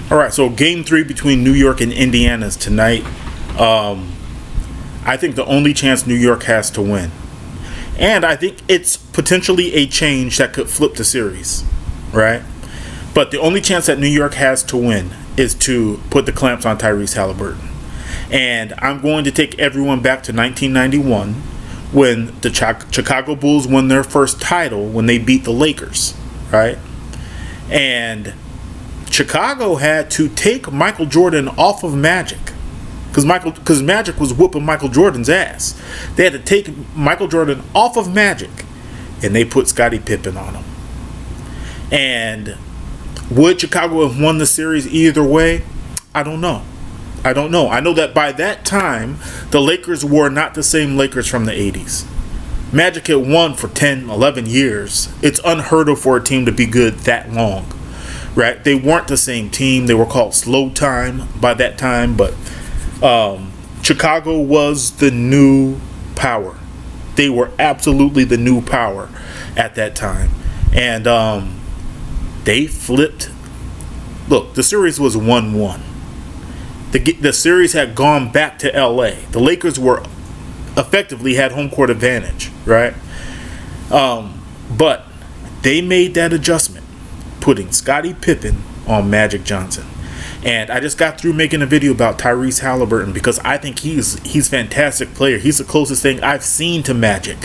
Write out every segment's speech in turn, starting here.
All right, so game 3 between New York and Indiana is tonight. I think the only chance New York has to win. And I think it's potentially a change that could flip the series, right? But the only chance that New York has to win is to put the clamps on Tyrese Haliburton. And I'm going to take everyone back to 1991 when the Chicago Bulls won their first title when they beat the Lakers, right? And Chicago had to take Michael Jordan off of Magic because Magic was whooping Michael Jordan's ass. They had to take Michael Jordan off of Magic, and they put Scottie Pippen on him. And would Chicago have won the series either way? I don't know. I know that by that time, the Lakers were not the same Lakers from the 80s. Magic had won for 10, 11 years. It's unheard of for a team to be good that long. Right? They weren't the same team. They were called Slow Time by that time, but Chicago was the new power. They were absolutely the new power at that time. And they flipped. Look, the series was 1-1. The series had gone back to LA. The Lakers were effectively had home court advantage, right? But they made that adjustment, putting Scottie Pippen on Magic Johnson. And I just got through making a video about Tyrese Haliburton because I think he's a fantastic player. He's the closest thing I've seen to Magic,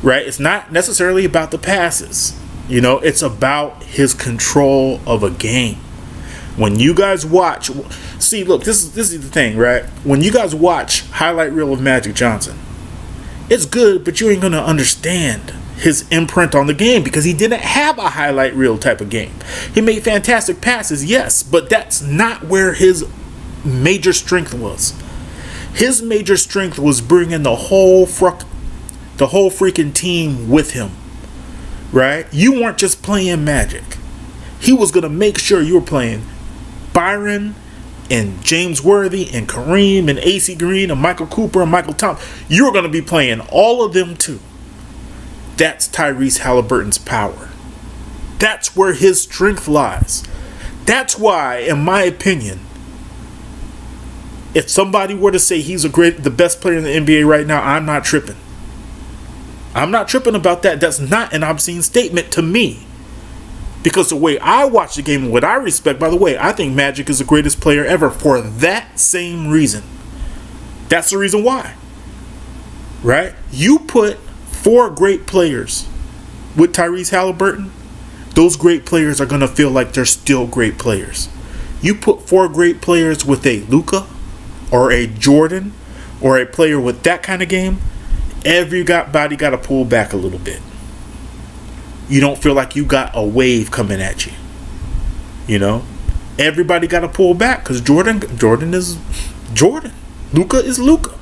right? It's not necessarily about the passes. It's about his control of a game. When you guys watch, see, look, this is the thing, right? When you guys watch highlight reel of Magic Johnson, it's good, but you ain't going to understand his imprint on the game because he didn't have a highlight reel type of game. He made fantastic passes, yes, but that's not where his major strength was. His major strength was bringing the whole freaking team with him, right? You weren't just playing Magic. He was going to make sure you were playing Byron and James Worthy and Kareem and AC Green and Michael Cooper and Michael Thompson. You were going to be playing all of them too. That's Tyrese Haliburton's power. That's where his strength lies. That's why, in my opinion, if somebody were to say he's the best player in the NBA right now, I'm not tripping. I'm not tripping about that. That's not an obscene statement to me. Because the way I watch the game and what I respect, by the way, I think Magic is the greatest player ever for that same reason. That's the reason why. Right? You put 4 great players with Tyrese Haliburton, those great players are going to feel like they're still great players. You put 4 great players with a Luka or a Jordan or a player with that kind of game, everybody got to pull back a little bit. You don't feel like you got a wave coming at you. Everybody got to pull back because Jordan is Jordan. Luka is Luka.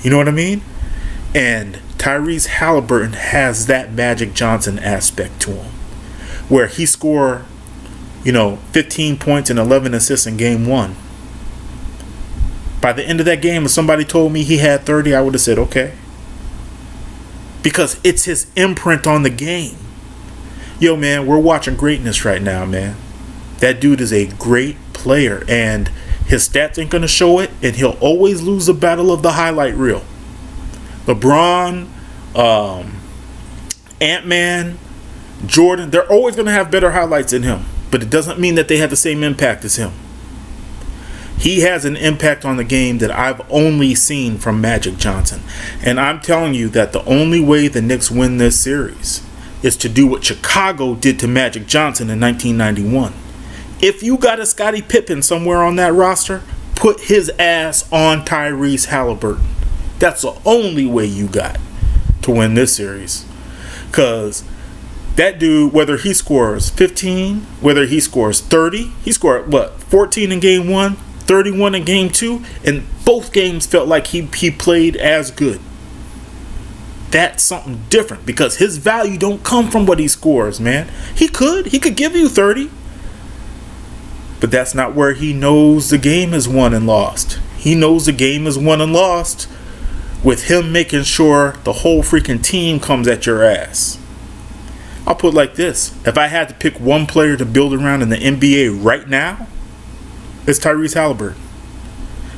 You know what I mean? And Tyrese Haliburton has that Magic Johnson aspect to him, where he scored, 15 points and 11 assists in game 1. By the end of that game, if somebody told me he had 30, I would have said, okay. Because it's his imprint on the game. Yo, man, we're watching greatness right now, man. That dude is a great player, and his stats ain't going to show it, and he'll always lose the battle of the highlight reel. LeBron, Ant-Man, Jordan, they're always going to have better highlights than him, but it doesn't mean that they have the same impact as him. He has an impact on the game that I've only seen from Magic Johnson. And I'm telling you that the only way the Knicks win this series is to do what Chicago did to Magic Johnson in 1991. If you got a Scottie Pippen somewhere on that roster, put his ass on Tyrese Haliburton. That's the only way you got to win this series. Because that dude, whether he scores 15, whether he scores 30, he scored, 14 in game 1, 31 in game 2, and both games felt like he played as good. That's something different because his value don't come from what he scores, man. He could give you 30, but that's not where he knows the game is won and lost. He knows the game is won and lost with him making sure the whole freaking team comes at your ass. I'll put it like this. If I had to pick one player to build around in the NBA right now, It's Tyrese Haliburton.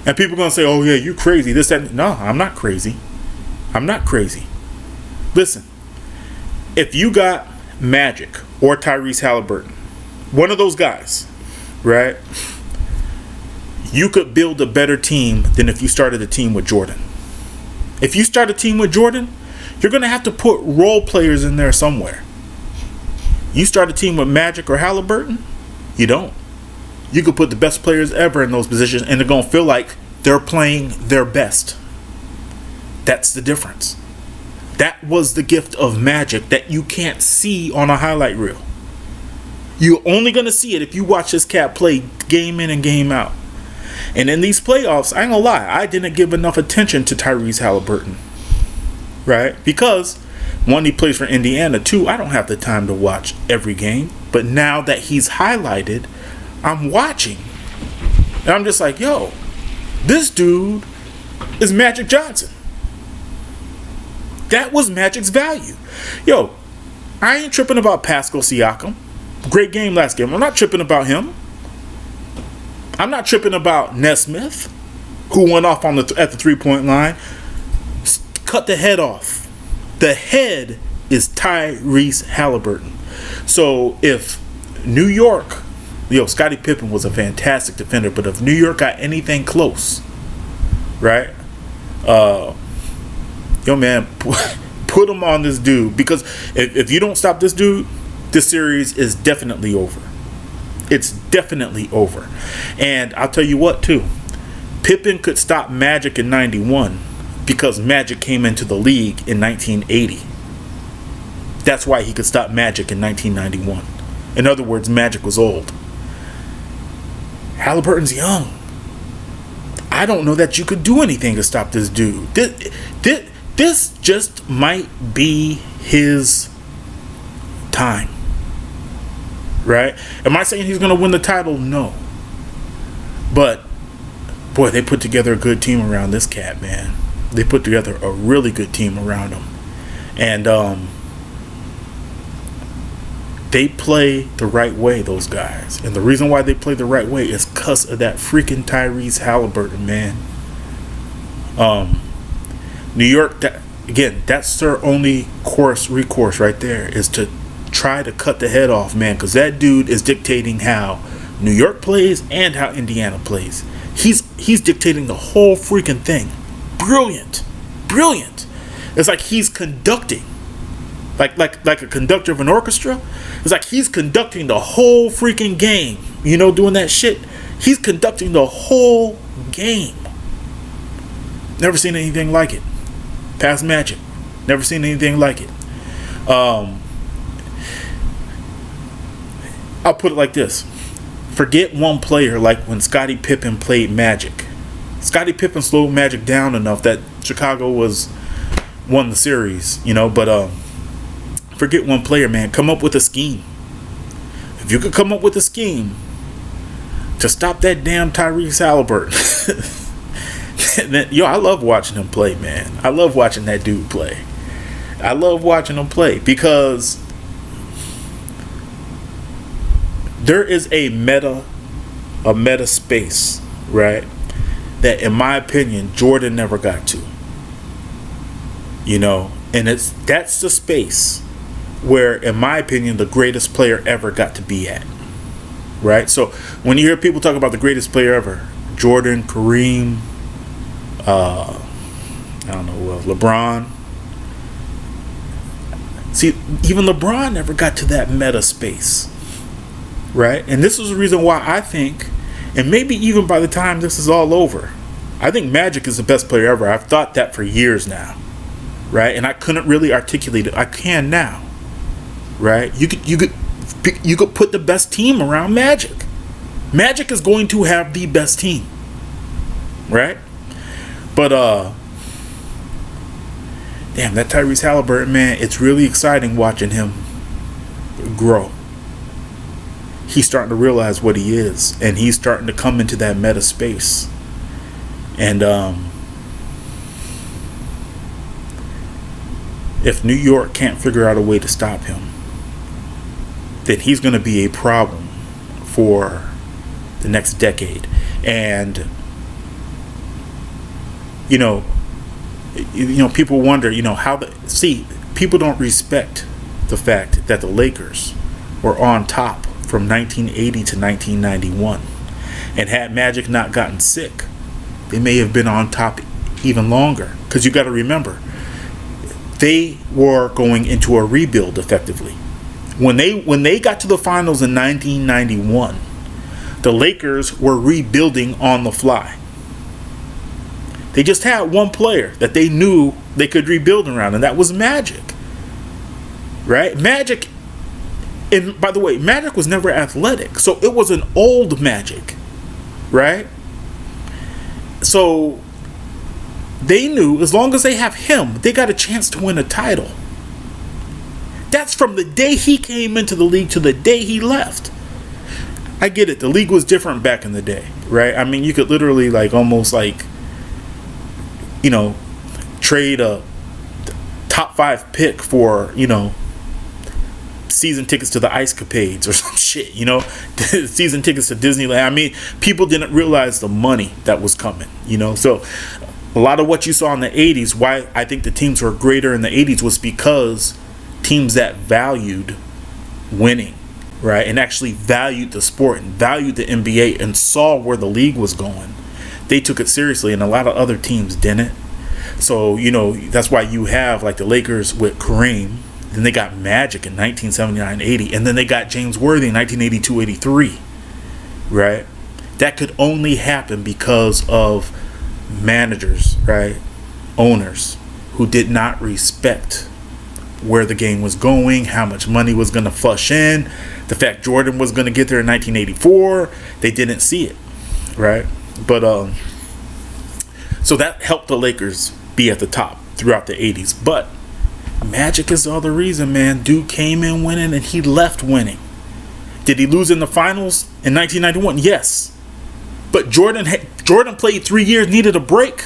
And people are going to say, oh, yeah, you crazy. This, that. No, I'm not crazy. I'm not crazy. Listen, if you got Magic or Tyrese Haliburton, one of those guys, right, you could build a better team than if you started a team with Jordan. If you start a team with Jordan, you're going to have to put role players in there somewhere. You start a team with Magic or Haliburton, you don't. You could put the best players ever in those positions, and they're going to feel like they're playing their best. That's the difference. That was the gift of Magic that you can't see on a highlight reel. You're only going to see it if you watch this cat play game in and game out. And in these playoffs, I ain't gonna lie, I didn't give enough attention to Tyrese Haliburton. Right? Because, one, he plays for Indiana. Two, I don't have the time to watch every game. But now that he's highlighted, I'm watching. And I'm just like, yo, this dude is Magic Johnson. That was Magic's value. Yo, I ain't tripping about Pascal Siakam. Great game last game. I'm not tripping about him. I'm not tripping about Nesmith, who went off on at the three-point line. Cut the head off. The head is Tyrese Haliburton. So if New York, Scottie Pippen was a fantastic defender, but if New York got anything close, right? Man, put him on this dude, because if you don't stop this dude, this series is definitely over. It's definitely over. And I'll tell you what, too. Pippen could stop Magic in 91 because Magic came into the league in 1980. That's why he could stop Magic in 1991. In other words, Magic was old. Haliburton's young. I don't know that you could do anything to stop this dude. This just might be his time. Right? Am I saying he's going to win the title? No. But, boy, they put together a good team around this cat, man. They put together a really good team around him. And they play the right way, those guys. And the reason why they play the right way is because of that freaking Tyrese Haliburton, man. New York, that's their only recourse right there, is to try to cut the head off, man, because that dude is dictating how New York plays and how Indiana plays. He's dictating the whole freaking thing. Brilliant. It's like he's conducting, like a conductor of an orchestra. It's like he's conducting the whole freaking game. Doing that shit. He's conducting the whole game. Never seen anything like it. Past Magic. Never seen anything like it. I'll put it like this. Forget one player like when Scottie Pippen played Magic. Scottie Pippen slowed Magic down enough that Chicago won the series, but forget one player, man. Come up with a scheme. If you could come up with a scheme to stop that damn Tyrese Haliburton, then, I love watching him play, man. I love watching that dude play. I love watching him play because there is a meta space, right, that in my opinion Jordan never got to. And that's the space where, in my opinion, the greatest player ever got to be at. Right? So when you hear people talk about the greatest player ever, Jordan, Kareem, I don't know who else, LeBron. See, even LeBron never got to that meta space. Right? And this is the reason why I think, and maybe even by the time this is all over, I think Magic is the best player ever. I've thought that for years now. Right? And I couldn't really articulate it. I can now. Right? You could put the best team around Magic. Magic is going to have the best team. Right? But damn, that Tyrese Haliburton, man, it's really exciting watching him grow. He's starting to realize what he is, and he's starting to come into that meta space. And if New York can't figure out a way to stop him, then he's going to be a problem for the next decade. And people wonder, how people don't respect the fact that the Lakers were on top from 1980 to 1991. And had Magic not gotten sick, they may have been on top even longer. Because you got to remember, they were going into a rebuild effectively. When they got to the finals in 1991, the Lakers were rebuilding on the fly. They just had one player that they knew they could rebuild around, and that was Magic. Right? Magic, and by the way, Magic was never athletic, so it was an old Magic. Right? So they knew as long as they have him, they got a chance to win a title. That's from the day he came into the league to the day he left. I get it. The league was different back in the day, right? I mean, you could literally trade a top 5 pick for, season tickets to the Ice Capades or some shit, season tickets to Disneyland. I mean, people didn't realize the money that was coming, so a lot of what you saw in the 80s, why I think the teams were greater in the 80s was because teams that valued winning, right, and actually valued the sport and valued the NBA and saw where the league was going, they took it seriously, and a lot of other teams didn't. So, that's why you have like the Lakers with Kareem. Then they got Magic in 1979-80, and then they got James Worthy in 1982-83, right? That could only happen because of managers, right? Owners who did not respect where the game was going, how much money was going to flush in, the fact Jordan was going to get there in 1984. They didn't see it, right? But so that helped the Lakers be at the top throughout the 80s. But Magic is the other reason, man. Dude came in winning and he left winning. Did he lose in the finals in 1991? Yes. But Jordan played 3 years, needed a break.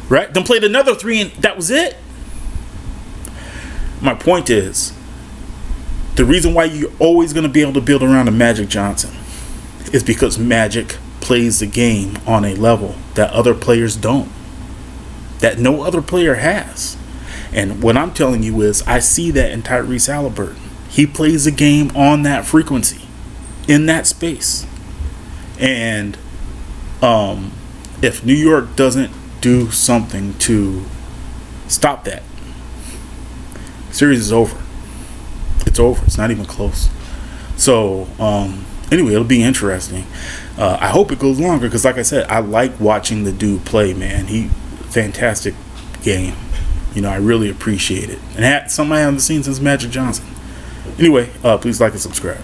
Right? Then played another 3 and that was it. My point is, the reason why you're always going to be able to build around a Magic Johnson is because Magic plays the game on a level that other players don't. That no other player has. And what I'm telling you is, I see that in Tyrese Haliburton. He plays the game on that frequency, in that space. And if New York doesn't do something to stop that, series is over. It's over. It's not even close. So anyway, it'll be interesting. I hope it goes longer because, like I said, I like watching the dude play, man. Fantastic game. I really appreciate it. And something I haven't seen since Magic Johnson. Anyway, please like and subscribe.